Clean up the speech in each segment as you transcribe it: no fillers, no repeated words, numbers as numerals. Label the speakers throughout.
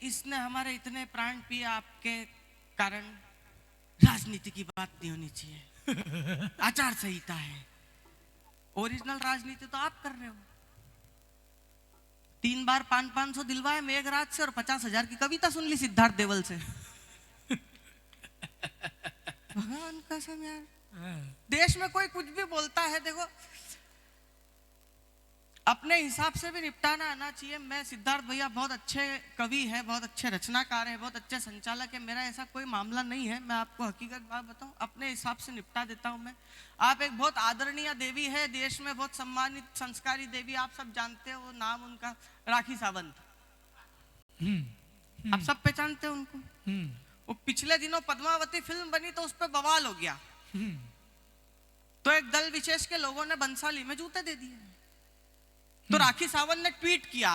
Speaker 1: इसने हमारे इतने प्राण पिए, आपके कारण राजनीति की बात नहीं होनी चाहिए। आचार संहिता है, ओरिजिनल राजनीति तो आप कर रहे हो। 3 बार 500 दिलवाए मेघराज से और 50,000 की कविता सुन ली सिद्धार्थ देवल से। भगवान कसम यार, देश में कोई कुछ भी बोलता है, देखो अपने हिसाब से भी निपटाना आना चाहिए। मैं सिद्धार्थ भैया बहुत अच्छे कवि है, बहुत अच्छे रचनाकार है, बहुत अच्छे संचालक है, मेरा ऐसा कोई मामला नहीं है। मैं आपको हकीकत बात बताऊं, अपने हिसाब से निपटा देता हूं मैं। आप एक बहुत आदरणीय देवी है, देश में बहुत सम्मानित संस्कारी देवी, आप सब जानते हो नाम उनका, राखी सावंत। आप सब पहचानते हो उनको। वो पिछले दिनों पद्मावती फिल्म बनी तो उस पर बवाल हो गया, तो एक दल विशेष के लोगों ने बंसाली में जूते दे दिए। तो राखी सावंत ने ट्वीट किया,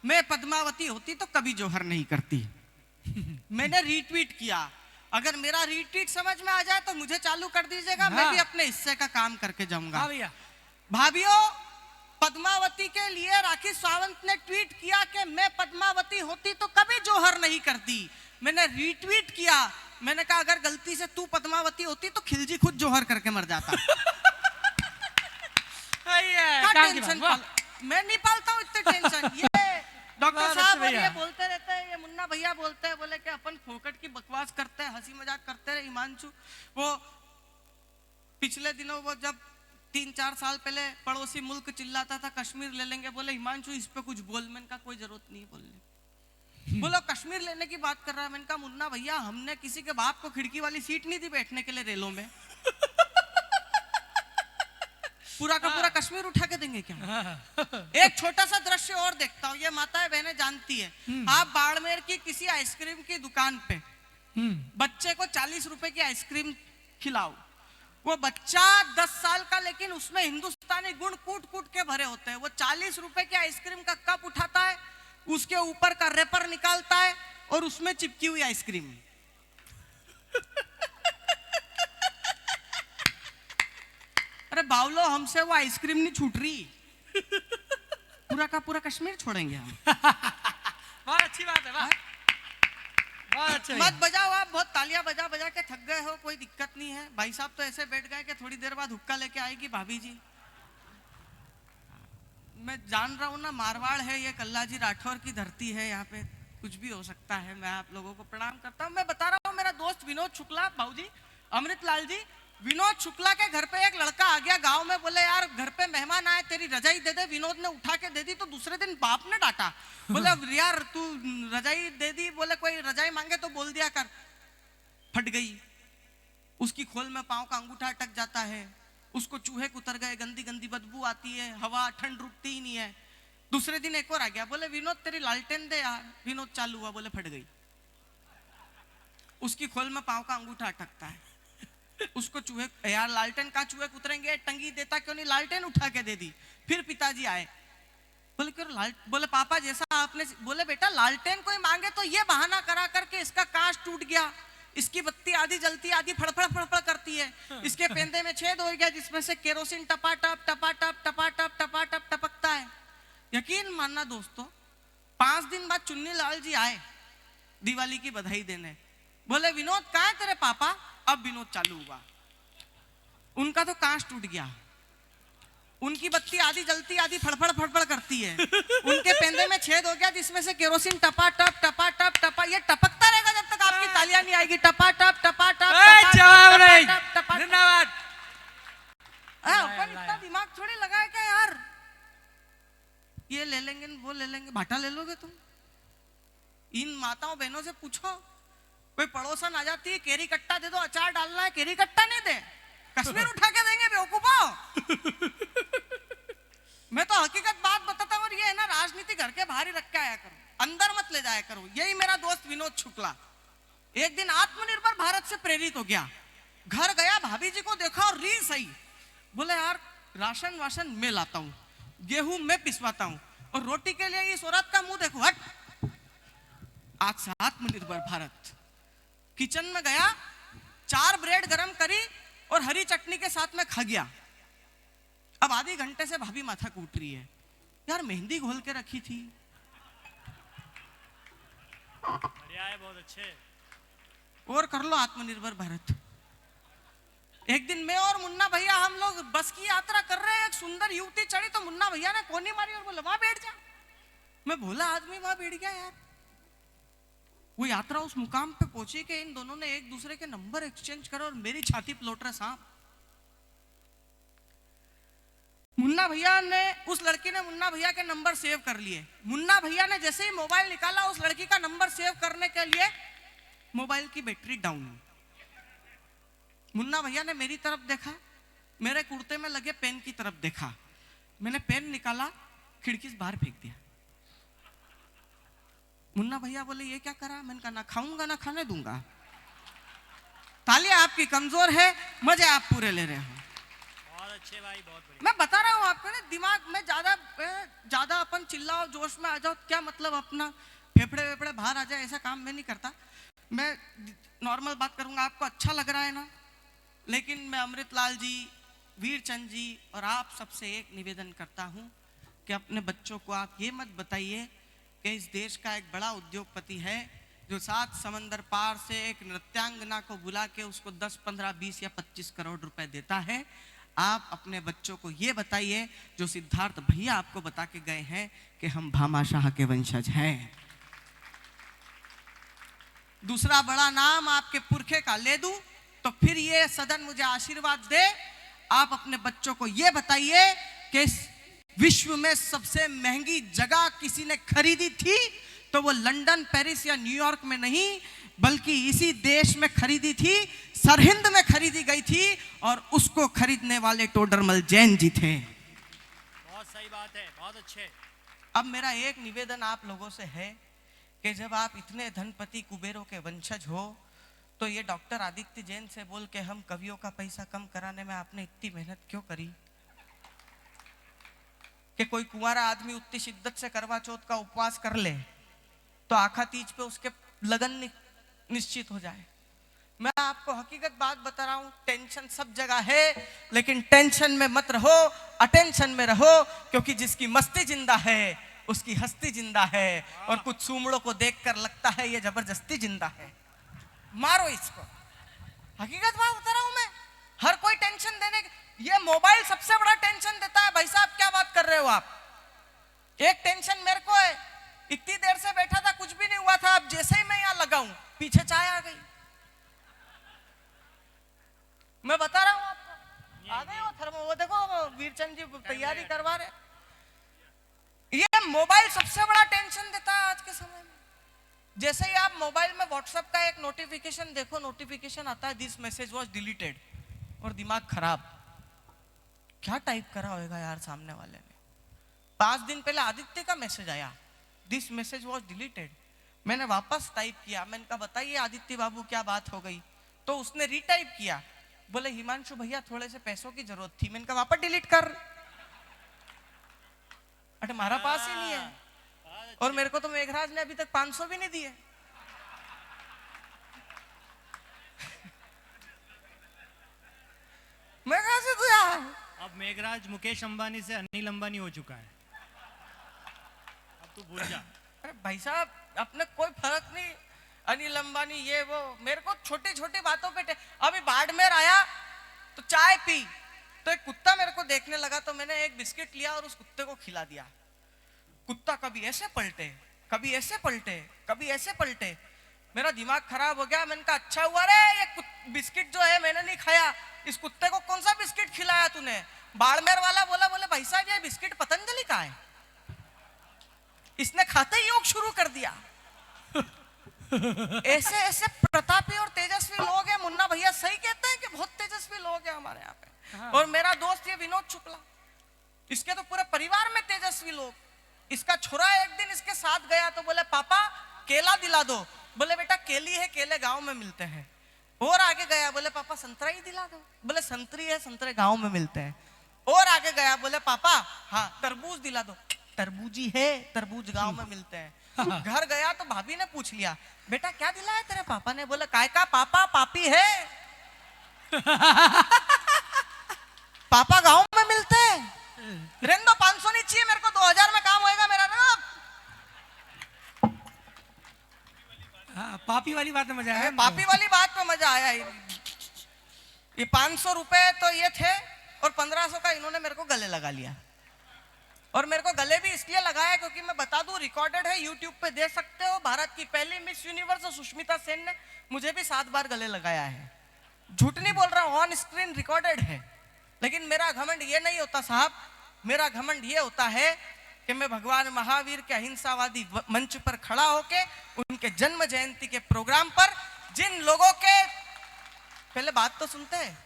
Speaker 1: मैं पद्मावती होती तो कभी जौहर नहीं करती। मैंने रीट्वीट किया, अगर मेरा रीट्वीट समझ में आ जाए तो मुझे चालू कर दीजिएगा, मैं भी अपने हिस्से का काम करके जाऊंगा। भाभियों, पद्मावती के लिए राखी सावंत ने ट्वीट किया कि मैं पद्मावती होती तो कभी जौहर नहीं करती। मैंने रीट्वीट किया, मैंने कहा अगर गलती से तू पद्मावती होती तो खिलजी खुद जौहर करके मर जाता। मैं नहीं पालता हूँ इतने टेंशन। ये डॉक्टर साहब ये बोलते रहते हैं, ये मुन्ना भैया बोलते हैं, बोले कि अपन फोकट की बकवास करते हैं, हंसी मजाक करते रहे। हिमांशु वो पिछले दिनों वो जब 3-4 साल पहले पड़ोसी मुल्क चिल्लाता था कश्मीर ले लेंगे, बोले हिमांशु इस पे कुछ बोल। मैंने कहा कोई जरूरत नहीं बोलने। बोलो कश्मीर लेने की बात कर रहा है। मैंने कहा मुन्ना भैया, हमने किसी के बाप को खिड़की वाली सीट नहीं दी बैठने के लिए रेलों में। पूरा का पूरा कश्मीर उठा के देंगे क्या? एक छोटा सा दृश्य और देखता हूँ, ये माताएं बहनें जानती है। आप बाड़मेर की किसी आइसक्रीम की दुकान पे बच्चे को 40 रुपए की आइसक्रीम खिलाओ, वो बच्चा 10 साल का, लेकिन उसमें हिंदुस्तानी गुण कूट कूट के भरे होते हैं। वो 40 रुपए की आइसक्रीम का कप उठाता है, उसके ऊपर का रेपर निकालता है और उसमें चिपकी हुई आइसक्रीम। अरे बावलो, हमसे वो आइसक्रीम नहीं छूट रही। पूरा का पूरा कश्मीर छोड़ेंगे हम।
Speaker 2: बहुत अच्छी बात है, बहुत अच्छा।
Speaker 1: मत बजाओ आप, बहुत तालियां बजा बजा के थक गए हो, कोई दिक्कत नहीं है। भाई साहब तो ऐसे बैठ गए कि थोड़ी देर बाद हुक्का लेके आएगी भाभी जी। मैं जान रहा हूँ ना, मारवाड़ है ये, कल्लाजी राठौर की धरती है, यहाँ पे कुछ भी हो सकता है। मैं आप लोगों को प्रणाम करता हूँ। मैं बता रहा हूँ, मेरा दोस्त विनोद शुक्ला, भाऊजी अमृतलाल जी, विनोद शुक्ला के घर पे एक लड़का आ गया गांव में, बोले यार घर पे मेहमान आए, तेरी रजाई दे दे। विनोद ने उठा के दे दी, तो दूसरे दिन बाप ने डांटा, बोले यार तू रजाई दे दी, बोले कोई रजाई मांगे तो बोल दिया कर। फट गई, उसकी खोल में पांव का अंगूठा अटक जाता है, उसको चूहे कुतर गए, गंदी गंदी बदबू आती है, हवा ठंड रुकती ही नहीं है। दूसरे दिन एक और आ गया, बोले विनोद तेरी लालटेन दे यार। विनोद चालू हुआ, बोले फट गई। उसकी खोल में पांव का अंगूठा अटकता है, उसको चूहे, यार लालटेन का चूहे कुतरेंगे, टंगी देता क्यों नहीं, लालटेन उठा के दे दी। फिर पिताजी आए, बोले क्यों बोले पापा जैसा आपने, बोले बेटा लालटेन कोई मांगे तो ये बहाना करा करके इसका कांच टूट गया, इसकी बत्ती आधी जलती आधी फड़फड़ फड़फड़ करती है, इसके पेंदे में छेद हो गया जिसमें से केरोसिन टपाटप टपाटप टपाटप टपाटप टपकता है। यकीन मानना दोस्तों, 5 दिन बाद चुन्नी लाल जी आए दिवाली की बधाई देने, बोले विनोद कहाँ है तेरे पापा? अब विनोद चालू हुआ, उनका तो कांच टूट गया, उनकी बत्ती आधी जलती आधी फड़फड़ फड़फड़ करती है, उनके पेंदे में छेद हो गया जिसमें से केरोसिन टपाटप टपाटप टपा, ये टपकता रहेगा जब तक आपकी तालियां नहीं आएगी। टपाटप टपाटप टपाटप।
Speaker 2: धन्यवाद।
Speaker 1: अपन इतना दिमाग थोड़ी लगाए क्या यार, ये ले लेंगे वो ले लेंगे, भाटा ले लोगे तुम? इन माताओं बहनों से पूछो, कोई पड़ोसन आ जाती है, केरी कट्टा दे दो, अचार डालना है, केरी कट्टा नहीं दे, कश्मीर उठा के देंगे बेवकूफो। मैं तो हकीकत बात बताता हूँ, और ये है ना राजनीति घर के बाहर ही रख के आया करो, अंदर मत ले जाया करो। यही मेरा दोस्त विनोद शुक्ला एक दिन आत्मनिर्भर भारत से प्रेरित हो गया, घर गया, भाभी जी को देखा और री सही, बोले यार राशन वाशन मैं लाता हूँ, गेहूं मैं पिसवाता हूँ, और रोटी के लिए इस औरत का मुंह देखो, हट। आज से आत्मनिर्भर भारत। किचन में गया, 4 ब्रेड गरम करी और हरी चटनी के साथ में खा गया। अब आधे घंटे से भाभी माथा कूट रही है, यार मेहंदी घोल के रखी थी,
Speaker 2: अच्छे।
Speaker 1: और कर लो आत्मनिर्भर भारत। एक दिन मैं और मुन्ना भैया हम लोग बस की यात्रा कर रहे हैं, एक सुंदर युवती चढ़ी तो मुन्ना भैया ने कोनी मारी और बोला वहां बैठ जा। मैं भोला आदमी वहां बैठ गया यार। वो यात्रा उस मुकाम पे पहुंची कि इन दोनों ने एक दूसरे के नंबर एक्सचेंज करे और मेरी छाती पलोट रहा सांप। मुन्ना भैया ने, उस लड़की ने मुन्ना भैया के नंबर सेव कर लिए। मुन्ना भैया ने जैसे ही मोबाइल निकाला उस लड़की का नंबर सेव करने के लिए मोबाइल की बैटरी डाउन। मुन्ना भैया ने मेरी तरफ देखा, मेरे कुर्ते में लगे पेन की तरफ देखा। मैंने पेन निकाला, खिड़की से बाहर फेंक दिया। मुन्ना भैया बोले ये क्या करा? मैंने कहा ना खाऊंगा ना खाने दूंगा। तालियां आपकी कमजोर है, मजे आप पूरे ले रहे हो।
Speaker 2: बहुत अच्छे भाई, बहुत बढ़िया।
Speaker 1: मैं बता रहा हूँ आपको ना, दिमाग में ज्यादा अपन चिल्लाओ जोश में आ जाओ, क्या मतलब अपना फेफड़े वेफड़े बाहर आ जाए, ऐसा काम मैं नहीं करता। मैं नॉर्मल बात करूंगा, आपको अच्छा लग रहा है ना। लेकिन मैं अमृतलाल जी, वीरचंद जी और आप सबसे एक निवेदन करता हूं कि अपने बच्चों को आप ये मत बताइए कि इस देश का एक बड़ा उद्योगपति है जो 7 समंदर पार से एक नृत्यांगना को बुला के उसको 10, 15, 20 या 25 करोड़ रुपए देता है। आप अपने बच्चों को ये बताइए जो सिद्धार्थ भैया आपको बता के गए हैं कि हम भामाशाह के वंशज हैं। दूसरा बड़ा नाम आपके पुरखे का ले दूं तो फिर ये सदन मुझे आशीर्वाद दे। आप अपने बच्चों को ये बताइए कि विश्व में सबसे महंगी जगह किसी ने खरीदी थी तो वो लंदन, पेरिस या न्यूयॉर्क में नहीं बल्कि इसी देश में खरीदी थी, सरहिंद में खरीदी गई थी और उसको खरीदने वाले टोडरमल जैन जी थे।
Speaker 2: बहुत सही बात है, बहुत अच्छे।
Speaker 1: अब मेरा एक निवेदन आप लोगों से है कि जब आप इतने धनपति कुबेरों के वंशज हो तो ये डॉक्टर आदित्य जैन से बोल के हम कवियों का पैसा कम कराने में आपने इतनी मेहनत क्यों करी? कि कोई कुंवारा आदमी उतनी शिद्दत से करवा चौथ का उपवास कर ले तो आखा तीज पे उसके लगन निश्चित हो जाए। मैं आपको हकीकत बात बता रहा हूं, टेंशन सब जगह है लेकिन टेंशन में मत रहो, अटेंशन में रहो, क्योंकि जिसकी मस्ती जिंदा है उसकी हस्ती जिंदा है और कुछ सूमड़ों को देखकर लगता है ये जबरदस्ती जिंदा है। मारो इसको। हकीकत बात बता रहा हूं मैं। हर कोई टेंशन देने, ये मोबाइल सबसे बड़ा टेंशन देता है। भाई साहब क्या बात कर रहे हो आप? एक टेंशन मेरे को है, इतनी देर से बैठा था कुछ भी नहीं हुआ था, अब जैसे ही मैं यहां लगाऊं पीछे चाय आ गई। मैं बता रहा हूं आपको, आ गए वो थर्मो, वो देखो वीरचंद जी तैयारी करवा रहे। ये मोबाइल सबसे बड़ा टेंशन देता है आज के समय में। जैसे ही आप मोबाइल में व्हाट्सएप का एक नोटिफिकेशन देखो, नोटिफिकेशन आता है दिस मैसेज वाज डिलीटेड, और दिमाग खराब। क्या टाइप करा होगा यार सामने वाले ने। 5 दिन पहले आदित्य का मैसेज आया, दिस मैसेज वाज डिलीटेड। मैंने वापस टाइप किया, मैंने कहा बताइए आदित्य बाबू क्या बात हो गई? तो उसने रीटाइप किया, बोले हिमांशु भैया थोड़े से पैसों की जरूरत थी। मैंने कहा वापस डिलीट कर। अरे हमारा पास ही नहीं है, और मेरे को तो मेघराज ने अभी तक 500 भी नहीं दिए। मैं कहां से दूं यार?
Speaker 2: अब मेघराज मुकेश अंबानी से अनिल अंबानी हो चुका है, अब तू भूल जा।
Speaker 1: अरे भाई साहब अपने कोई फर्क नहीं, अनिल अंबानी ये वो, मेरे को छोटी छोटी बातों पे। अभी बाड़मेर आया तो चाय पी तो एक कुत्ता मेरे को देखने लगा तो मैंने एक बिस्किट लिया और उस कुत्ते को खिला दिया। कुत्ता कभी ऐसे पलटे, कभी ऐसे पलटे, कभी ऐसे पलटे। मेरा दिमाग खराब हो गया। मैंने कहा अच्छा हुआ रे ये बिस्किट जो है मैंने नहीं खाया, इस कुत्ते को कौन सा बिस्किट खिलाया तूने? बाड़मेर वाला बोला, बोले भाई साहब ये बिस्किट पतंजलि का है। इसने खाते ही योग शुरू कर दिया। ऐसे ऐसे प्रतापी और तेजस्वी लोग हैं। मुन्ना भैया सही कहते हैं कि बहुत तेजस्वी लोग हैं हमारे यहाँ पे।
Speaker 2: हाँ।
Speaker 1: और मेरा दोस्त ये विनोद शुक्ला, इसके तो पूरे परिवार में तेजस्वी लोग। इसका छोरा एक दिन इसके साथ गया तो बोले पापा केला दिला दो। बोले बेटा केली है, केले गांव में मिलते हैं। और आगे गया, बोले पापा संतरा ही दिला दो। बोले संतरी है, संतरे गांव में मिलते हैं। और आगे गया, बोले पापा हाँ तरबूज दिला दो। तरबूजी है, तरबूज गांव में मिलते हैं। घर गया तो भाभी ने पूछ लिया बेटा क्या दिलाया तेरे पापा ने? बोले काय का पापा, पापी है। पापा गांव में मिलते हैं। रेंदो 500 नहीं चाहिए मेरे को, 2000 में काम होएगा मेरा ना।
Speaker 3: हाँ, पापी वाली बात में मजा आया।
Speaker 1: पापी वाली बात में मजा आया। ये 500 रुपए तो ये थे और 1500 का इन्होंने मेरे को गले लगा लिया। और मेरे को गले भी इसलिए लगाया क्योंकि मैं बता दूं, रिकॉर्डेड है, यूट्यूब पे दे सकते हो। भारत की पहली मिस यूनिवर्स सुष्मिता सेन ने मुझे भी 7 बार गले लगाया है। झूठ नहीं बोल रहा हूं, ऑन स्क्रीन रिकॉर्डेड है। लेकिन मेरा घमंड ये नहीं होता साहब, मेरा घमंड ये होता है कि मैं भगवान महावीर के अहिंसावादी मंच पर खड़ा होके उनके जन्म जयंती के प्रोग्राम पर जिन लोगों के, पहले बात तो सुनते हैं,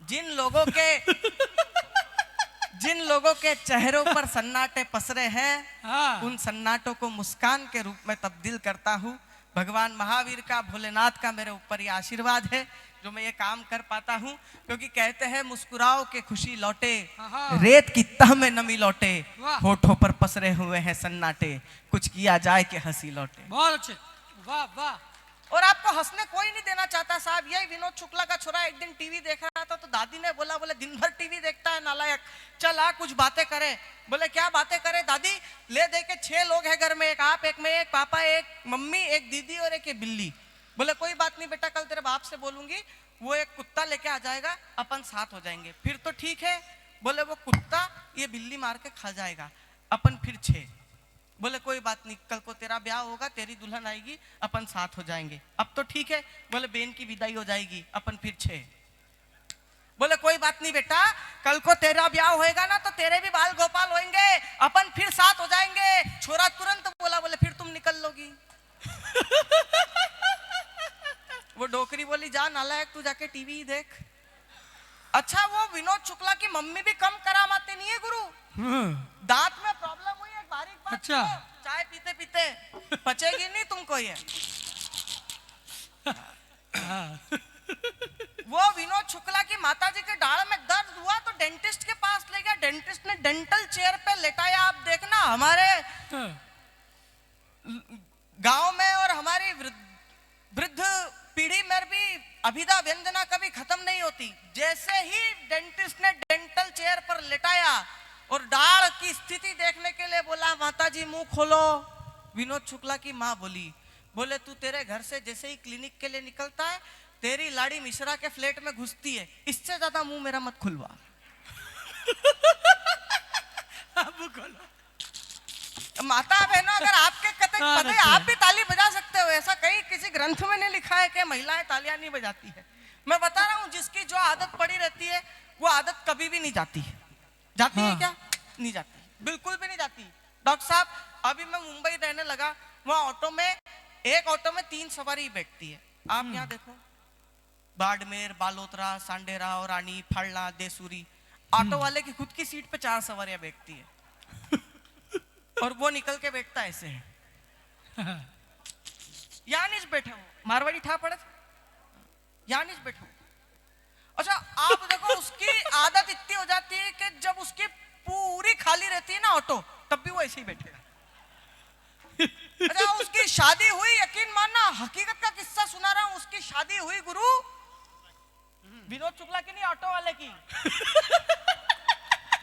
Speaker 1: जिन लोगों के चेहरों पर सन्नाटे पसरे हैं,
Speaker 3: हाँ।
Speaker 1: उन सन्नाटों को मुस्कान के रूप में तब्दील करता हूं। भगवान महावीर का, भोलेनाथ का मेरे ऊपर ये आशीर्वाद है जो मैं ये काम कर पाता हूं। क्योंकि कहते हैं मुस्कुराओ के खुशी लौटे,
Speaker 3: हाँ।
Speaker 1: रेत की तह में नमी लौटे,
Speaker 3: वाह।
Speaker 1: होठों पर पसरे हुए हैं सन्नाटे, कुछ किया जाए कि हंसी लौटे।
Speaker 3: बहुत अच्छे, वाह वाह।
Speaker 1: और आपको हंसने कोई नहीं देना चाहता साहब। यही विनोद शुक्ला का छोरा एक दिन टीवी देख रहा था तो दादी ने बोला, बोले दिन भर टीवी देखता है नालायक, चल आ कुछ बातें करे। बोले क्या बातें करे दादी? ले दे के 6 लोग हैं घर में, एक आप, एक मैं, एक पापा, एक मम्मी, एक दीदी और एक ये बिल्ली। बोले कोई बात नहीं बेटा, कल तेरे बाप से बोलूंगी, वो एक कुत्ता लेके आ जाएगा, अपन साथ हो जाएंगे। फिर तो ठीक है। बोले वो कुत्ता ये बिल्ली मार के खा जाएगा, अपन फिर 6। बोले कोई बात नहीं, कल को तेरा ब्याह होगा, तेरी दुल्हन आएगी, अपन साथ हो जाएंगे। अब तो ठीक है। बोले बेन की विदाई हो जाएगी, अपन फिर 6। बोले कोई बात नहीं बेटा, कल को तेरा ब्याह होएगा ना तो तेरे भी बाल गोपाल होंगे, अपन फिर साथ हो जाएंगे। छोरा तुरंत बोला, बोले फिर तुम निकल लोगी। वो डोकरी बोली जा नालायक, तू जाके टीवी ही देख। अच्छा वो विनोद शुक्ला की मम्मी भी कम करामाते नहीं है गुरु। दांत में प्रॉब्लम हुई है, बारीक बात।
Speaker 3: अच्छा।
Speaker 1: चाय पीते पीते पचेगी नहीं तुमको ये। वो विनोद शुक्ला की माताजी के दाढ़ में दर्द हुआ तो डेंटिस्ट के पास ले गया। डेंटिस्ट ने डेंटल चेयर पे लेटाया। आप देखना हमारे गांव में और हमारी वृद्ध पीढ़ी में भी अभिदा व्यंजना कभी खत्म नहीं होती। जैसे ही डेंटिस्ट ने डेंटल चेयर पर लेटाया और दाढ़ की स्थिति देखने के लिए बोला, माताजी मुंह खोलो, विनोद शुक्ला की माँ बोली, बोले तू तेरे घर से जैसे ही क्लिनिक के लिए निकलता है तेरी लाड़ी मिश्रा के फ्लैट में घुसती है, इससे ज्यादा मुंह मेरा मत खुलवा। माता बहनों, अगर आपके कतई आप भी ताली बजा सकते हो। ऐसा कहीं किसी ग्रंथ में नहीं लिखा है कि महिलाएं तालियां नहीं बजाती है। मैं बता रहा हूं, जिसकी जो आदत पड़ी रहती है वो आदत कभी भी नहीं जाती है। जाती है क्या? नहीं जाती, बिल्कुल भी नहीं जाती। डॉक्टर साहब, अभी मैं मुंबई रहने लगा, वहां ऑटो में, एक ऑटो में 3 सवारी बैठती है। आप यहाँ देखो, बाड़मेर, बालोतरा, सांडेरा और रानी, फाड़ला, देसूरी, ऑटो वाले की खुद की सीट पे 4 सवारियां बैठती है और वो निकल के बैठता ऐसे है। यानीच बैठे हो, मारवाड़ी ठा पड़े, यानीच बैठो। अच्छा आप देखो, उसकी आदत इतनी हो जाती है कि जब उसकी पूरी खाली रहती है ना ऑटो, तब भी वो ऐसे ही बैठेगा। अच्छा उसकी शादी हुई, यकीन मानना, हकीकत का किस्सा सुना रहा हूं, उसकी शादी हुई गुरु विनोद शुक्ला की नहीं, ऑटो वाले की।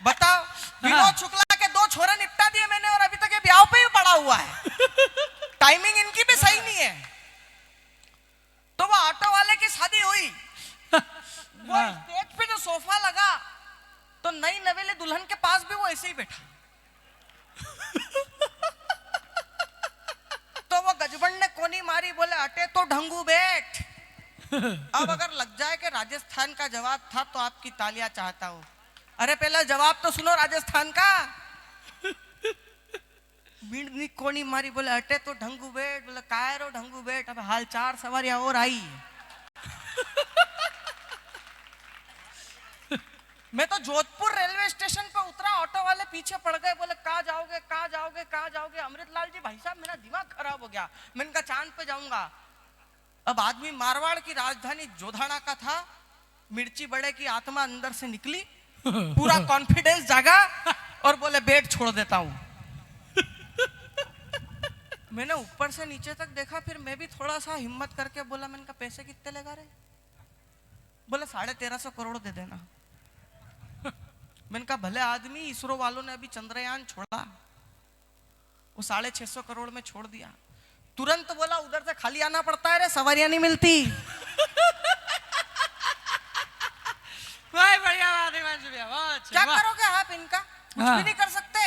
Speaker 1: बताओ, विनोद शुक्ला के 2 छोरे निपटा दिए मैंने और अभी तक ये ब्याह पे ही पड़ा हुआ है। टाइमिंग इनकी भी सही नहीं है। तो वो ऑटो वाले की शादी हुई, वो स्टेज पे जो सोफा लगा तो नई नवेली दुल्हन के पास भी वो ऐसे ही बैठा। तो वो गजबन ने कोनी मारी, बोले अटे तो ढंगू बैठ। अब अगर लग जाए कि राजस्थान का जवाब था तो आपकी तालियां चाहता हूं। अरे पहले जवाब तो सुनो राजस्थान का। बीड़ कोनी मारी, बोले अटे तो ढंगू बैठ। बोले काय रो ढंगू बैठ, अब हाल 4 सवारियां और आई। मैं तो जोधपुर रेलवे स्टेशन पे उतरा, ऑटो वाले पीछे पड़ गए, बोले कहाँ जाओगे, कहाँ जाओगे, कहाँ जाओगे? अमृतलाल जी भाई साहब मेरा दिमाग खराब हो गया, मैंने कहा चांद पे जाऊंगा। अब आदमी मारवाड़ की राजधानी जोधाना का था, मिर्ची बड़े की आत्मा अंदर से निकली, पूरा कॉन्फिडेंस जागा और बोले बेड छोड़ देता हूं। मैंने ऊपर से नीचे तक देखा, फिर मैं भी थोड़ा सा हिम्मत करके बोला, मैंने कहा पैसे कितने लगा रहे? बोले 1350 करोड़ दे देना। मैंने कहा भले आदमी, इसरो वालों ने अभी चंद्रयान छोड़ा, वो 650 करोड़ में छोड़ दिया। तुरंत बोला उधर से खाली आना पड़ता है रे, सवारियां नहीं मिलती।
Speaker 3: भाई बढ़िया बात है हिमांशु भैया, बहुत अच्छा,
Speaker 1: क्या
Speaker 3: वाह।
Speaker 1: करोगे आप इनका, कुछ
Speaker 3: हाँ।
Speaker 1: भी नहीं कर सकते।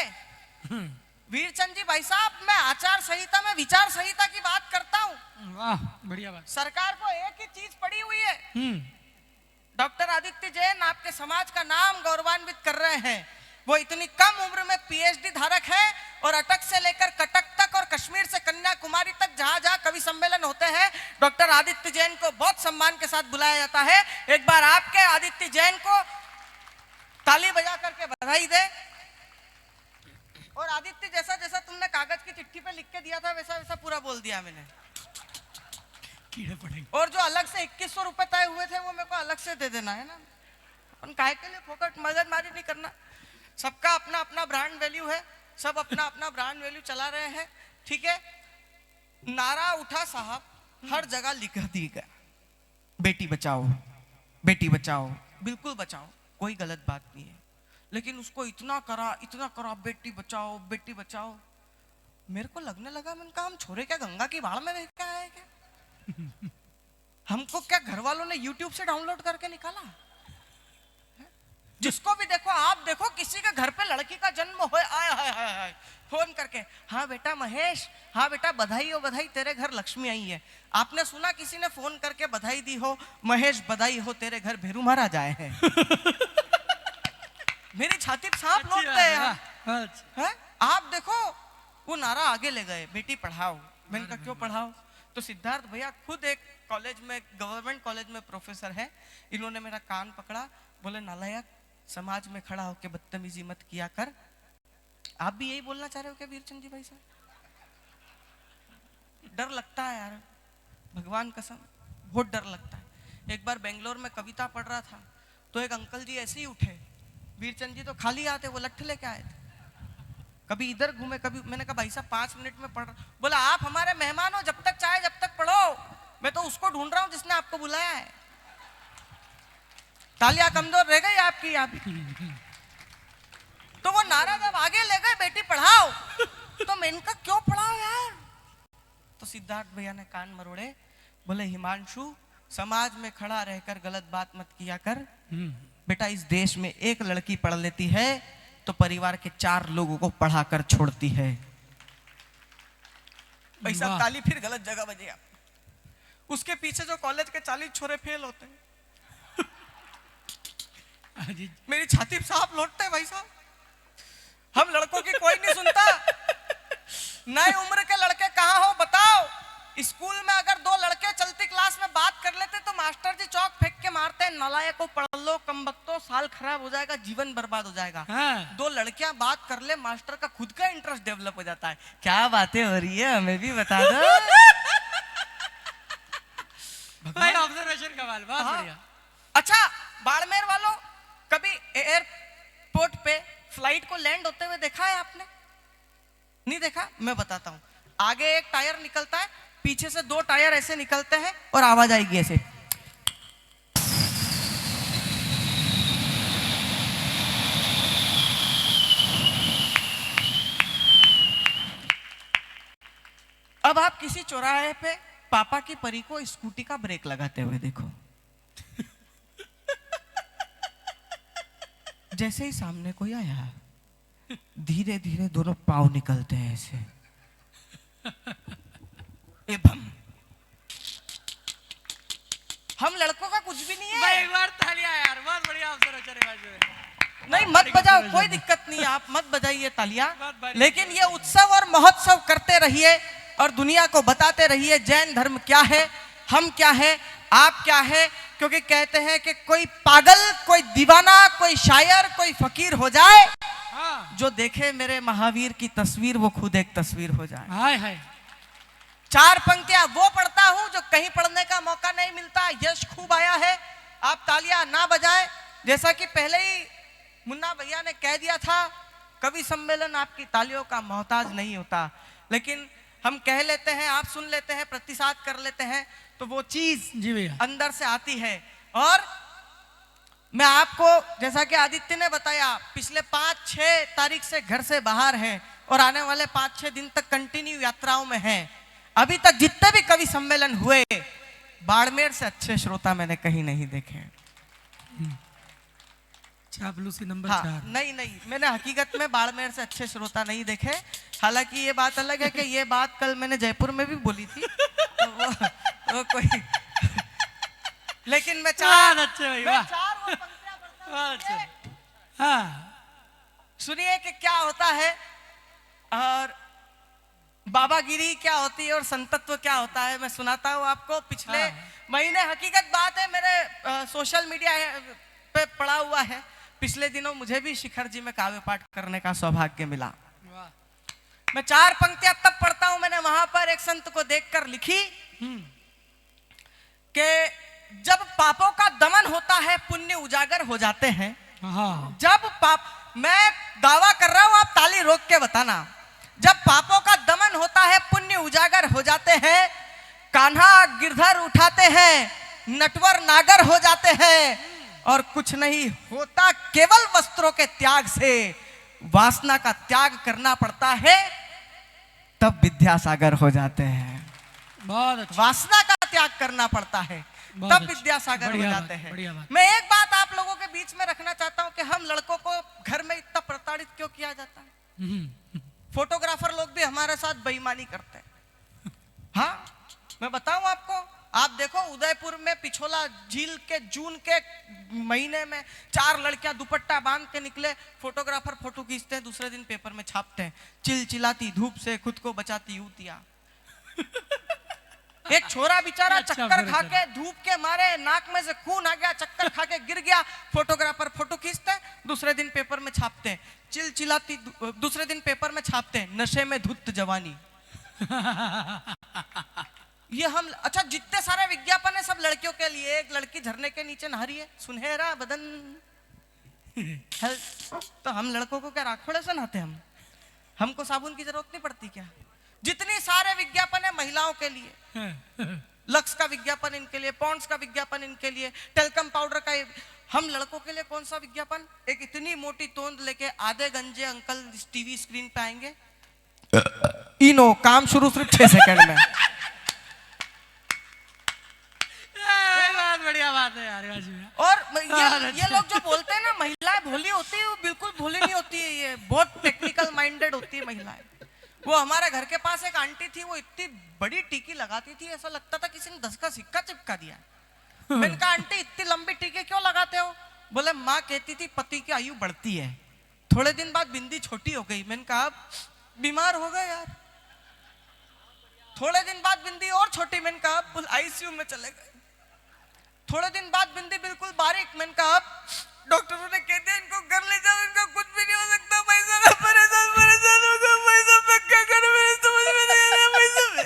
Speaker 1: वीरचंद जी भाई साहब, मैं आचार संहिता में विचार संहिता की बात करता हूँ।
Speaker 3: वाह बढ़िया बात।
Speaker 1: सरकार को एक ही चीज पड़ी हुई है,
Speaker 3: हम्म,
Speaker 1: डॉक्टर आदित्य जैन आपके समाज का नाम गौरवान्वित कर रहे हैं। वो इतनी कम उम्र में पीएचडी धारक है और अटक से लेकर कटक तक और कश्मीर से कन्याकुमारी तक जहां जहां कवि सम्मेलन होते हैं, डॉक्टर आदित्य जैन को बहुत सम्मान के साथ बुलाया जाता है। एक बार आपके आदित्य जैन को ताली बजा करके बधाई दे। और आदित्य, जैसा जैसा तुमने कागज की चिट्ठी पे लिख के दिया था वैसा वैसा पूरा बोल दिया मैंने।
Speaker 3: कीड़े पड़ेंगे।
Speaker 1: और जो अलग से 2100 रुपए तय हुए थे वो मेरे को अलग से दे देना है ना। अपन काहे के लिए फोकट मगजमारी नहीं करना। सबका अपना अपना ब्रांड वैल्यू है, सब अपना अपना ब्रांड वैल्यू चला रहे हैं, ठीक है। नारा उठा साहब, हर जगह लिख दी गया बेटी बचाओ, बेटी बचाओ, बिल्कुल बचाओ, कोई गलत बात नहीं है। लेकिन उसको इतना करा बेटी बचाओ बेटी बचाओ। मेरे को लगने लगा, मैंने कहा हम छोरे क्या गंगा की भाड़ में रह के आए क्या? हमको क्या घर वालों ने YouTube से डाउनलोड करके निकाला? जिसको भी देखो, आप देखो किसी के घर पे लड़की का जन्म हो, आय हाय हाय हाय, फोन करके, हाँ बेटा महेश, हाँ बेटा बधाई हो बधाई, तेरे घर लक्ष्मी आई है। आपने सुना किसी ने फोन करके बधाई दी हो, महेश बधाई हो तेरे घर भेरू महाराज आए हैं? मेरी छाती पे सांप
Speaker 3: अच्छी
Speaker 1: लौटते
Speaker 3: बात है,
Speaker 1: हैं यार।
Speaker 3: वाह, अच्छा।
Speaker 1: है? आप देखो वो नारा आगे ले गए, बेटी पढ़ाओ। मैंने कहा क्यों पढ़ाओ? तो सिद्धार्थ भैया खुद एक कॉलेज में, गवर्नमेंट कॉलेज में प्रोफेसर है, इन्होंने मेरा कान पकड़ा, बोले नालायक, समाज में खड़ा होकर बदतमीजी मत किया कर। आप भी यही बोलना चाह रहे हो क्या वीरचंद जी भाई साहब? डर लगता है यार, भगवान कसम बहुत डर लगता है। एक बार बेंगलोर में कविता पढ़ रहा था तो एक अंकल जी ऐसे ही उठे, वीरचंद जी तो खाली आते, वो लट्ठ लेके आए थे। कभी इधर घूमे कभी, मैंने कहा भाई साहब 5 मिनट में पढ़, बोला आप हमारे मेहमान हो, जब तक चाहे जब तक पढ़ो, मैं तो उसको ढूंढ रहा हूं जिसने आपको बुलाया है। तालियां कमजोर रह गई आपकी आप। तो वो नारा जब आगे ले गए बेटी पढ़ाओ, तो मैं इनका क्यों पढ़ाओ यार? तो सिद्धार्थ भैया ने कान मरोड़े, बोले हिमांशु, समाज में खड़ा रहकर गलत बात मत किया कर बेटा। इस देश में एक लड़की पढ़ लेती है तो परिवार के 4 लोगों को पढ़ाकर छोड़ती है। भाई साहब ताली फिर गलत जगह बजी आप। उसके पीछे जो कॉलेज के 40 छोरे फेल होते हैं, मेरी छाती पे सांप लौटते हैं भाई साहब। हम लड़कों की कोई नहीं सुनता। नए उम्र के लड़के कहाँ हो बताओ? स्कूल में अगर 2 लड़के चलती क्लास में बात कर लेते तो मास्टर जी चौक फेंक के मारते हैं, नालायकों पढ़ लो, कमबख्तों, साल खराब हो जाएगा, जीवन बर्बाद हो जाएगा।
Speaker 3: हाँ।
Speaker 1: 2 लड़कियां बात कर ले, मास्टर का खुद का इंटरेस्ट डेवलप हो जाता है। क्या बातें हो रही है हमें भी बता दो।
Speaker 3: भाई ऑब्जर्वेशन का बाल, बहुत
Speaker 1: हाँ।
Speaker 3: बढ़िया।
Speaker 1: अच्छा बाड़मेर वालों, कभी एयरपोर्ट पे फ्लाइट को लैंड होते हुए देखा है आपने? नहीं देखा? मैं बताता हूं। आगे एक टायर निकलता है, पीछे से 2 टायर ऐसे निकलते हैं और आवाज आएगी ऐसे। अब आप किसी चौराहे पे पापा की परी को स्कूटी का ब्रेक लगाते हुए देखो। जैसे ही सामने कोई आया, धीरे धीरे दोनों पांव निकलते हैं ऐसे, एवं हम लड़कों का कुछ भी नहीं
Speaker 3: भाई
Speaker 1: है।
Speaker 3: एक बार तालियां यार, बहुत बढ़िया ऑब्जर्वेशन है हिमांशु।
Speaker 1: नहीं मत बजाओ, कोई दिक्कत नहीं, आप मत बजाइए तालियां,
Speaker 3: बहुत बढ़िया।
Speaker 1: लेकिन ये उत्सव और महोत्सव करते रहिए और दुनिया को बताते रहिए जैन धर्म क्या है, हम क्या है, आप क्या है। क्योंकि कहते हैं कि कोई पागल, कोई दीवाना, कोई शायर, कोई फकीर हो जाए,
Speaker 3: हाँ।
Speaker 1: जो देखे मेरे महावीर की तस्वीर वो खुद एक तस्वीर हो जाए।
Speaker 3: हाय हाय।
Speaker 1: 4 पंक्तियां वो पढ़ता हूं जो कहीं पढ़ने का मौका नहीं मिलता। यश खूब आया है, आप तालियां ना बजाएं। जैसा कि पहले ही मुन्ना भैया ने कह दिया था, कवि सम्मेलन आपकी तालियों का मोहताज नहीं होता, लेकिन हम कह लेते हैं, आप सुन लेते हैं, प्रतिसाद कर लेते हैं, तो वो चीज
Speaker 3: जी भैया।
Speaker 1: अंदर से आती है। और मैं आपको, जैसा कि आदित्य ने बताया, पिछले 5-6 तारीख से घर से बाहर है और आने वाले 5-6 दिन तक कंटिन्यू यात्राओं में है। अभी तक जितने भी कवि सम्मेलन हुए, बाड़मेर से अच्छे श्रोता मैंने कहीं नहीं देखे।
Speaker 3: चापलूसी नंबर
Speaker 1: हाँ,
Speaker 3: 4।
Speaker 1: नहीं नहीं, मैंने हकीकत में बाड़मेर से अच्छे श्रोता नहीं देखे। हालांकि ये बात अलग है कि ये बात कल मैंने जयपुर में भी बोली थी, तो वो कोई लेकिन मैं
Speaker 3: बहुत अच्छे भाई, वाह।
Speaker 1: चार वो पंक्तियां पढ़ता हूं।
Speaker 3: बहुत अच्छे। हाँ,
Speaker 1: सुनिए कि क्या होता है और बाबागिरी क्या होती है और संतत्व क्या होता है। मैं सुनाता हूँ आपको। पिछले महीने, हकीकत बात है, मेरे सोशल मीडिया पे पड़ा हुआ है, पिछले दिनों मुझे भी शिखर जी में काव्य पाठ करने का सौभाग्य मिला।
Speaker 3: वाह।
Speaker 1: मैं 4 पंक्तियां तब पढ़ता हूं, मैंने वहां पर एक संत को देखकर लिखी कि जब पापों का दमन होता है, पुण्य उजागर हो जाते हैं।
Speaker 3: हाँ,
Speaker 1: जब पाप, मैं दावा कर रहा हूं, आप ताली रोक के बताना। जब पापों का दमन होता है, पुण्य उजागर हो जाते हैं, कान्हा गिरधर उठाते हैं, नटवर नागर हो जाते हैं, और कुछ नहीं होता केवल वस्त्रों के त्याग से। वासना का त्याग करना पड़ता है, तब विद्यासागर हो जाते हैं।
Speaker 3: बहुत अच्छा।
Speaker 1: वासना का त्याग करना पड़ता है,
Speaker 3: बहुत
Speaker 1: तब
Speaker 3: अच्छा।
Speaker 1: विद्यासागर हो
Speaker 3: बढ़िया
Speaker 1: जाते
Speaker 3: बात, बढ़िया
Speaker 1: हैं।
Speaker 3: बात।
Speaker 1: मैं एक बात आप लोगों के बीच में रखना चाहता हूं कि हम लड़कों को घर में इतना प्रताड़ित क्यों किया जाता है। फोटोग्राफर लोग भी हमारे साथ बेईमानी करते हैं। हाँ, मैं बताऊं आपको, आप देखो उदयपुर में पिछोला झील के जून के महीने में 4 लड़कियां दुपट्टा बांध के निकले, फोटोग्राफर फोटो खींचते हैं, दूसरे दिन पेपर में छापते हैं, चिलचिलाती धूप से खुद को बचाती युवतियां। एक छोरा बेचारा
Speaker 3: अच्छा,
Speaker 1: चक्कर
Speaker 3: फिर
Speaker 1: खा
Speaker 3: अच्छा।
Speaker 1: के, धूप के मारे नाक में से खून आ गया, चक्कर खा के गिर गया, फोटोग्राफर फोटो खींचते हैं, दूसरे दिन पेपर में छापते हैं, चिलचिलाती, दूसरे दिन पेपर में छापते हैं, नशे में धुत जवानी। ये हम, अच्छा जितने सारे विज्ञापन है सब लड़कियों के लिए। एक लड़की झरने के नीचे नहा रही है, सुनहरा बदन है, तो हम लड़कों को क्या राखोड़े से नहाते हम? हमको साबुन की जरूरत नहीं पड़ती क्या? जितनी सारे विज्ञापन है महिलाओं के लिए, लक्स का विज्ञापन इनके लिए, पॉन्ड्स का विज्ञापन इनके लिए, टेल्कम पाउडर का। हम लड़कों के लिए कौन सा विज्ञापन? एक इतनी मोटी तोंद लेके आधे गंजे अंकल टीवी स्क्रीन पे आएंगे, इनो काम शुरू सिर्फ 6 सेकंड में।
Speaker 3: बहुत बढ़िया बात है यार।
Speaker 1: और ये लोग जो बोलते हैं ना महिलाएं भोली होती है, वो बिल्कुल भोली नहीं होती है, ये बहुत टेक्निकल माइंडेड होती है महिलाएं। वो हमारे घर के पास एक आंटी थी, वो इतनी बड़ी टीकी लगाती थी, ऐसा लगता था किसी ने 10 का सिक्का चिपका दिया। मैंने कहा आंटी इतनी लंबी टीके क्यों लगाते हो? बोले माँ कहती थी पति की आयु बढ़ती है। थोड़े दिन बाद बिंदी छोटी हो गई। मैंने कहा बीमार हो गए यार। थोड़े दिन बाद बिंदी और छोटी, मैंने कहा आईसीयू में चले गए। थोड़े दिन बाद बिंदी बिल्कुल बारीक, मैंने कहा डॉक्टरों ने कह दिया इनको घर ले जाओ, इनका कुछ भी नहीं हो सकता, पैसा का परेशान होगा, पैसा पे क्या करूं, मेरे समझ में नहीं आ रहा पैसा पे।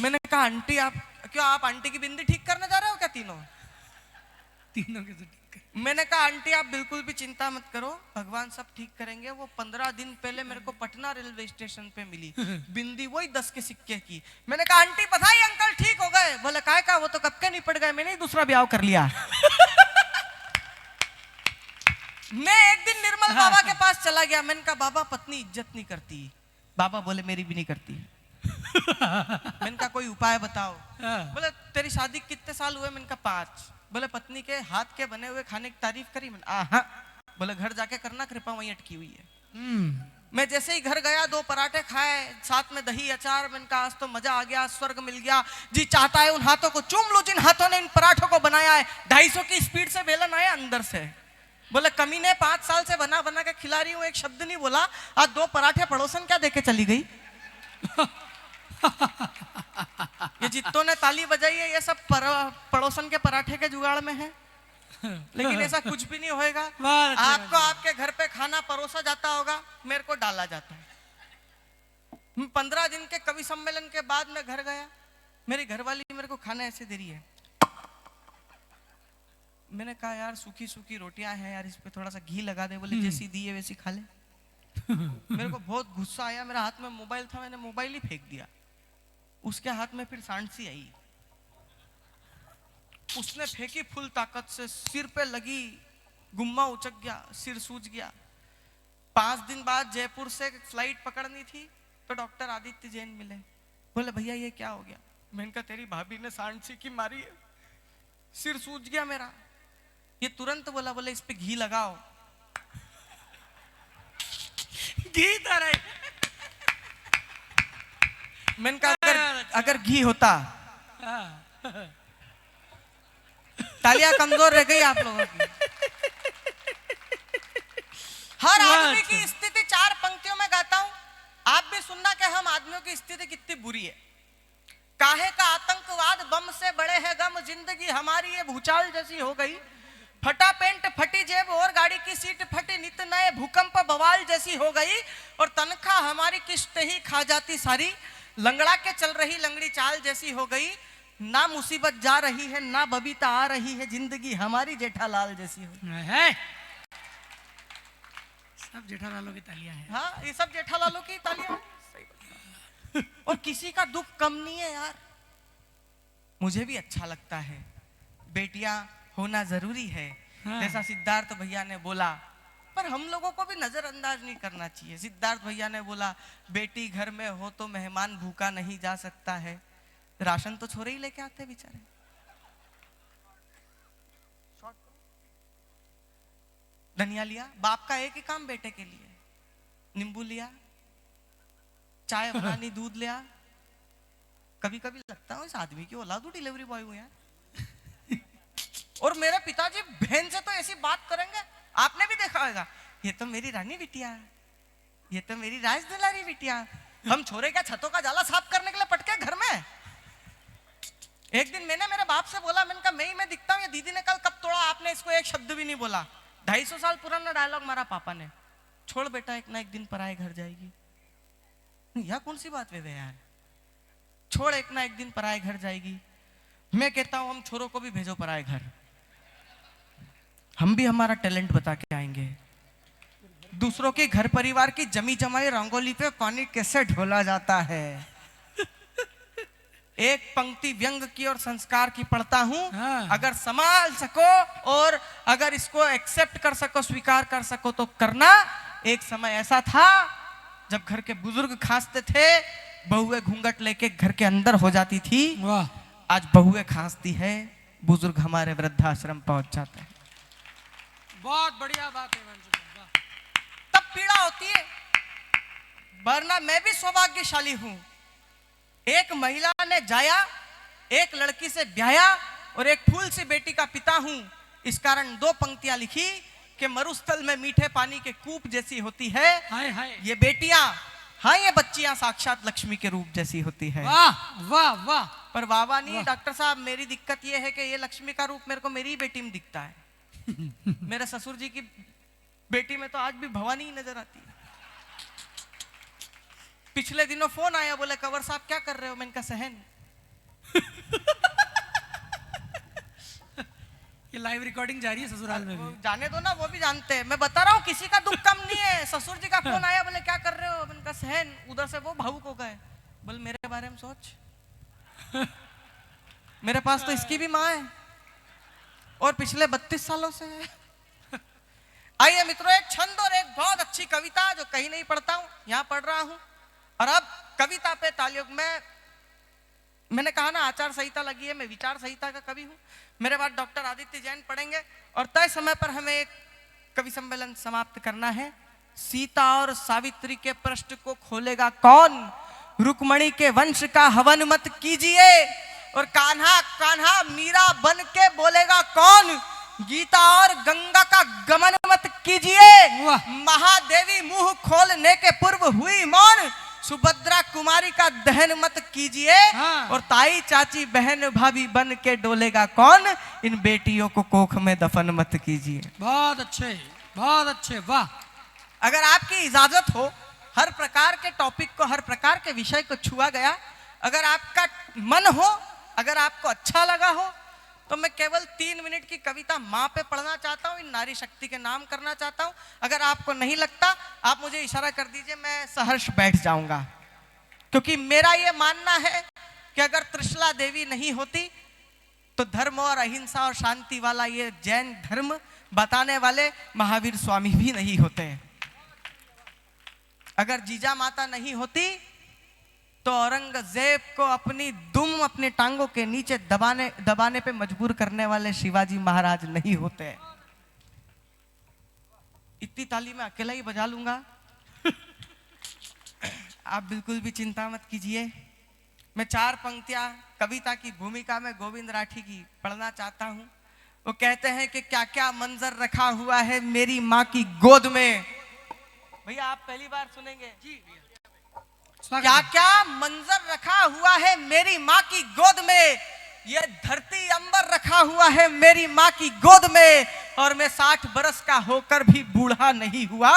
Speaker 1: मैंने कहा आंटी आप क्यों, आप आंटी की बिंदी ठीक करने जा रहे हो क्या तीनों
Speaker 3: के ठीक है।
Speaker 1: मैंने कहा आंटी आप बिल्कुल भी चिंता मत करो, भगवान सब ठीक करेंगे। वो 15 दिन पहले मेरे को पटना रेलवे स्टेशन पे मिली बिंदी, वही 10 के सिक्के की। मैंने कहा आंटी बधाई अंकल ठीक हो गए। बोले काय का, वो तो कब के निपट गए, मैंने ही दूसरा ब्याह कर लिया। मैं एक दिन निर्मल बाबा के पास चला गया। मैंने कहा बाबा पत्नी इज्जत नहीं करती। बाबा बोले मेरी भी नहीं करती। मैंने कहा कोई उपाय बताओ। बोले तेरी शादी कितने साल हुए? मैंने कहा 5। बोले पत्नी के हाथ के बने हुए खाने की तारीफ करी? मैंने बोले घर जाके करना, कृपा वहीं अटकी हुई है। मैं जैसे ही घर गया 2 पराठे खाए, साथ में दही अचार। मैंने कहा आज तो मजा आ गया, स्वर्ग मिल गया। जी चाहता है उन हाथों को चूम लूं जिन हाथों ने इन पराठों को बनाया है। 250 की स्पीड से बेलन आया अंदर से। बोले कमीने 5 साल से बना बना के खिला रही हूँ, एक शब्द नहीं बोला। आज 2 पराठे पड़ोसन क्या देके चली गई। ये जितों ने ताली बजाई है ये सब पड़ोसन के पराठे के जुगाड़ में है। लेकिन ऐसा कुछ भी नहीं होएगा। आपको आपके घर पे खाना परोसा जाता होगा, मेरे को डाला जाता है। 15 दिन के कवि सम्मेलन के बाद मैं घर गया, मेरी घरवाली मेरे को खाना ऐसे दे रही है। मैंने कहा यार सूखी सूखी रोटियां हैं यार, इस पे थोड़ा सा घी लगा दे। बोले जैसी दी है वैसी खा ले। मेरे को बहुत गुस्सा आया, मेरा हाथ में मोबाइल था, मैंने मोबाइल ही फेंक दिया। उसके हाथ में फिर सांड सी आई, उसने फेंकी फुल ताकत से, सिर पे लगी, गुम्मा उचक गया, सिर सूज गया। 5 दिन बाद जयपुर से फ्लाइट पकड़नी थी, तो डॉक्टर आदित्य जैन मिले। बोले भैया ये क्या हो गया? मैंने कहा तेरी भाभी ने सांड की मारी है, सिर सूज गया मेरा। ये तुरंत बोला, बोले इस पे घी लगाओ।
Speaker 3: घी तो नहीं।
Speaker 1: मैंने कहा अगर घी होता। तालियां कमजोर रह गई आप लोगों की। हर आदमी की स्थिति 4 पंक्तियों में गाता हूं, आप भी सुनना कि हम आदमियों की स्थिति कितनी बुरी है। काहे का आतंकवाद बम से बड़े है गम, जिंदगी हमारी ये भूचाल जैसी हो गई। फटा पेंट फटी जेब और गाड़ी की सीट फटी, नित नए भूकंप बवाल जैसी हो गई। और तनख्वाह हमारी किस्त ही खा जाती सारी, लंगड़ा के चल रही लंगड़ी चाल जैसी हो गई। ना मुसीबत जा रही है ना बबीता आ रही है, जिंदगी हमारी जेठालाल जैसी हो गई।
Speaker 3: है सब जेठालालों की तालियां हैं।
Speaker 1: हाँ ये सब जेठालालों की तालियां हैं। सही बात। और किसी का दुख कम नहीं है यार। मुझे भी अच्छा लगता है, बेटियां होना जरूरी है।
Speaker 3: हाँ।
Speaker 1: जैसा सिद्धार्थ भैया ने बोला, पर हम लोगों को भी नजरअंदाज नहीं करना चाहिए। सिद्धार्थ भैया ने बोला बेटी घर में हो तो मेहमान भूखा नहीं जा सकता है। राशन तो छोरे ही लेके आते बेचारे। धनिया लिया, बाप का एक ही काम बेटे के लिए, नींबू लिया, चाय बनानी, दूध लिया। कभी कभी लगता है इस आदमी की औलाद हूं डिलीवरी बॉय हूं यार। और मेरे पिताजी बहन से तो ऐसी बात करेंगे, आपने भी देखा होगा, ये तो मेरी रानी बिटिया, ये तो मेरी राज दुलारी बिटिया। हम छोरे क्या छतों का जाला साफ करने के लिए पटके घर में। एक दिन मैंने मेरे बाप से बोला, मैंने कहा मैं ही मैं दिखता हूँ, ये दीदी ने कल कब तोड़ा, आपने इसको एक शब्द भी नहीं बोला। 250 साल पुराना डायलॉग मारा पापा ने, छोड़ बेटा एक ना एक दिन पराए घर जाएगी। यह कौन सी बात वे यार, छोड़ एक ना एक दिन पराए घर जाएगी। मैं कहता हूं हम छोरों को भी भेजो पराए घर, हम भी हमारा टैलेंट बता के आएंगे। दूसरों के घर परिवार की जमी जमाई रंगोली पे पानी कैसे ढोला जाता है। एक पंक्ति व्यंग की और संस्कार की पढ़ता हूं।
Speaker 3: हाँ।
Speaker 1: अगर संभाल सको और अगर इसको एक्सेप्ट कर सको, स्वीकार कर सको तो करना। एक समय ऐसा था जब घर के बुजुर्ग खांसते थे, बहुएं घूंघट लेके घर के अंदर हो जाती थी।
Speaker 3: वाह,
Speaker 1: आज बहुएं खांसती है, बुजुर्ग हमारे वृद्धाश्रम पहुंच जाते हैं।
Speaker 3: बहुत बढ़िया बात है मंजू भाई, वाह।
Speaker 1: तब पीड़ा होती है, वरना मैं भी सौभाग्यशाली हूं। एक महिला ने जाया, एक लड़की से ब्याया और एक फूल सी बेटी का पिता हूं। इस कारण 2 पंक्तियां लिखी कि मरुस्थल में मीठे पानी के कूप जैसी होती है
Speaker 3: हाय हाय,
Speaker 1: ये बेटियां, हाँ ये बच्चियां साक्षात लक्ष्मी के रूप जैसी होती है।
Speaker 3: वाह वाह वाह।
Speaker 1: पर वाह नहीं डॉक्टर साहब, मेरी दिक्कत ये है कि ये लक्ष्मी का रूप मेरे को मेरी ही बेटी में दिखता है। मेरे ससुर जी की बेटी में तो आज भी भवानी ही नजर आती है। पिछले दिनों फोन आया, बोले कंवर साहब क्या कर रहे हो? मैंने कहा सहन।
Speaker 3: ये लाइव रिकॉर्डिंग जारी है ससुराल में भी।
Speaker 1: जाने दो ना, वो भी जानते हैं। मैं बता रहा हूँ किसी का दुख कम नहीं है। ससुर जी का फोन आया, बोले क्या कर रहे हो? मैंने कहा सहन। उधर से वो भावुक हो गए, बोले मेरे बारे में सोच, मेरे पास तो इसकी भी माँ है और पिछले 32 सालों से है। आइए मित्रों, एक छंद और एक बहुत अच्छी कविता जो कहीं नहीं पढ़ता हूं, यहां पढ़ रहा हूं। और अब कविता पे तालियों में, मैंने कहा ना आचार संहिता लगी है, मैं विचार संहिता का कवि हूं। मेरे बाद डॉक्टर आदित्य जैन पढ़ेंगे और तय समय पर हमें एक कवि सम्मेलन समाप्त करना है। सीता और सावित्री के प्रश्न को खोलेगा कौन? रुक्मणी के वंश का हवन मत कीजिए। और कान्हा कान्हा मीरा बन के बोलेगा कौन? गीता और गंगा का गमन मत कीजिए।
Speaker 3: वाह।
Speaker 1: महादेवी मुंह खोलने के पूर्व हुई मौन। सुभद्रा कुमारी का दहन मत कीजिए।
Speaker 3: हाँ।
Speaker 1: और ताई चाची बहन भाभी बन के डोलेगा कौन? इन बेटियों को कोख में दफन मत कीजिए।
Speaker 3: बहुत अच्छे, वाह।
Speaker 1: अगर आपकी इजाजत हो, हर प्रकार के टॉपिक को, हर प्रकार के विषय को छुआ गया, अगर आपका मन हो, अगर आपको अच्छा लगा हो, तो मैं केवल 3 मिनट की कविता माँ पे पढ़ना चाहता हूँ, इन नारी शक्ति के नाम करना चाहता हूँ। अगर आपको नहीं लगता, आप मुझे इशारा कर दीजिए, मैं सहर्ष बैठ जाऊंगा। क्योंकि मेरा ये मानना है कि अगर त्रिशला देवी नहीं होती तो धर्म और अहिंसा और शांति वाला ये जैन धर्म बताने वाले महावीर स्वामी भी नहीं होते। अगर जीजा माता नहीं होती तो औरंगजेब को अपनी दुम अपनी टांगों के नीचे दबाने पे मजबूर करने वाले शिवाजी महाराज नहीं होते। इतनी ताली मैं अकेला ही बजा लूंगा। आप बिल्कुल भी चिंता मत कीजिए। मैं 4 पंक्तियां कविता की भूमिका में गोविंद राठी की पढ़ना चाहता हूं। वो कहते हैं कि क्या क्या मंजर रखा हुआ है मेरी माँ की गोद में। भैया आप पहली बार सुनेंगे जी। क्या क्या मंजर रखा हुआ है मेरी माँ की गोद में, ये धरती अंबर रखा हुआ है मेरी माँ की गोद में, और मैं 60 बरस का होकर भी बूढ़ा नहीं हुआ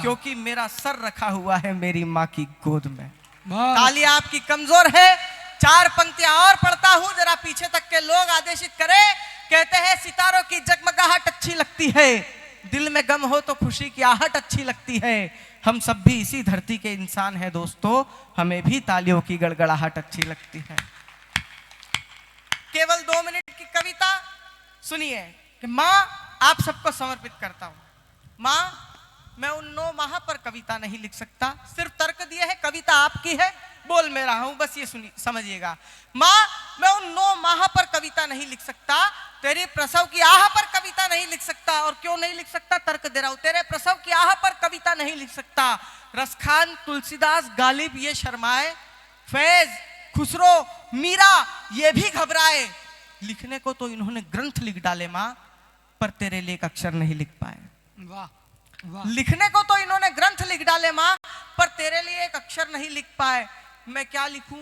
Speaker 1: क्योंकि मेरा सर रखा हुआ है मेरी माँ की गोद में। तालियां आपकी कमजोर है। 4 पंक्तियां और पढ़ता हूं, जरा पीछे तक के लोग आदेशित करें। कहते हैं सितारों की जगमगाहट अच्छी लगती है, दिल में गम हो तो खुशी की आहट अच्छी लगती है। हम सब भी इसी धरती के इंसान हैं दोस्तों, हमें भी तालियों की गड़गड़ाहट अच्छी लगती है। केवल 2 मिनट की कविता सुनिए कि माँ आप सबको समर्पित करता हूं। माँ मैं उन 9 माह पर कविता नहीं लिख सकता, सिर्फ तर्क दिए है, कविता आपकी है, बोल मैं रहा हूं, बस ये सुनिए समझिएगा। माँ मैं उन 9 माह पर कविता नहीं लिख सकता, तेरे प्रसव की आह पर कविता नहीं लिख सकता। और क्यों नहीं लिख सकता, तर्क दे रहा हूं। तेरे प्रसव की आह पर कविता नहीं लिख सकता। रसखान, तुलसीदास, गालिब ये शर्माए, फैज, खुसरो, मीरा ये भी घबराए। लिखने को तो इन्होंने ग्रंथ लिख डाले माँ, पर तेरे लिए एक अक्षर नहीं लिख पाए।
Speaker 3: वाह वाह।
Speaker 1: लिखने को तो इन्होंने ग्रंथ लिख डाले माँ, पर तेरे लिए एक अक्षर नहीं लिख पाए। मैं क्या लिखूं,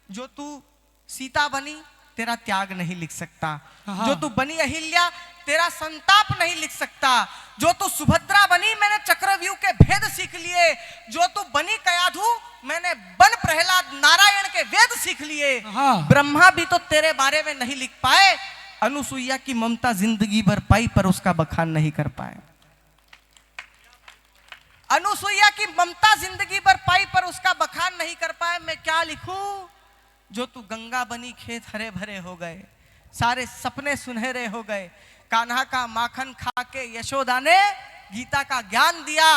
Speaker 1: जो तू सीता बनी तेरा त्याग नहीं लिख सकता, जो तू बनी अहिल्या तेरा संताप नहीं लिख सकता, जो तू सुभद्रा बनी मैंने चक्रव्यूह के भेद सीख लिए, जो तू बनी कयाधु मैंने बन प्रहलाद नारायण के वेद सीख लिए। ब्रह्मा भी तो तेरे बारे में नहीं लिख पाए, अनुसुईया की ममता जिंदगी भर पाई पर उसका बखान नहीं कर पाए। अनुसुईया की ममता जिंदगी भर पाई पर उसका बखान नहीं कर पाए। मैं क्या लिखूं, जो तू गंगा बनी खेत हरे भरे हो गए, सारे सपने सुनहरे हो गए। कान्हा का माखन खा के यशोदा ने गीता का ज्ञान दिया।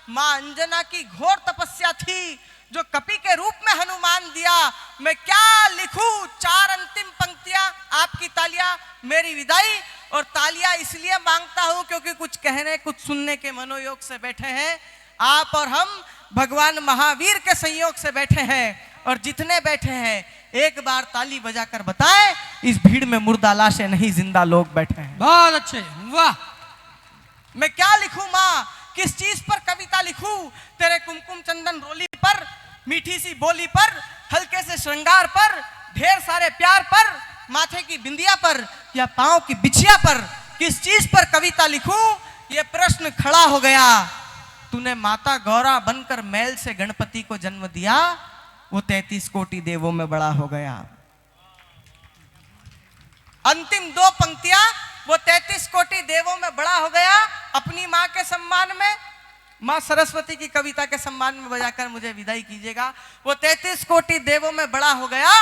Speaker 1: मां अंजना की घोर तपस्या थी जो कपि के रूप में हनुमान दिया। मैं क्या लिखूं, 4 अंतिम पंक्तियां, आपकी तालियां मेरी विदाई। और तालियां इसलिए मांगता हूं क्योंकि कुछ कहने कुछ सुनने के मनोयोग से बैठे हैं आप और हम, भगवान महावीर के संयोग से बैठे हैं। और जितने बैठे हैं एक बार ताली बजाकर बताएं, इस भीड़ में मुर्दा लाशें नहीं जिंदा लोग बैठे हैं।
Speaker 3: बहुत अच्छे, वाह।
Speaker 1: मैं क्या लिखूं माँ, किस चीज पर कविता लिखूं, तेरे कुमकुम चंदन रोली पर, मीठी सी बोली पर, हल्के से श्रृंगार पर, ढेर सारे प्यार पर, माथे की बिंदिया पर या पांव की बिछिया पर, किस चीज पर कविता लिखूं, ये प्रश्न खड़ा हो गया। तूने माता गौरा बनकर मैल से गणपति को जन्म दिया, वो 33 कोटि देवों में बड़ा हो गया। अंतिम 2 पंक्तियां, वो 33 कोटि देवों में बड़ा हो गया। अपनी मां के सम्मान में, मां सरस्वती की कविता के सम्मान में बजाकर मुझे विदाई कीजिएगा। वो 33 कोटि देवों में बड़ा हो गया,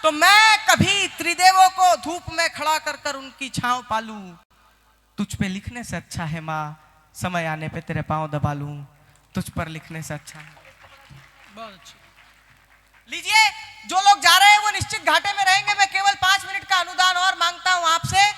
Speaker 1: तो मैं कभी त्रिदेवों को धूप में खड़ा कर कर उनकी छांव पालूं। तुझ पे लिखने से अच्छा है मां, समय आने पे तेरे पांव दबा लूं। तुझ पर लिखने से अच्छा है।
Speaker 3: बहुत अच्छे।
Speaker 1: लीजिए, जो लोग जा रहे हैं वो निश्चित घाटे में रहेंगे। मैं केवल 5 मिनट का अनुदान और मांगता हूं आपसे।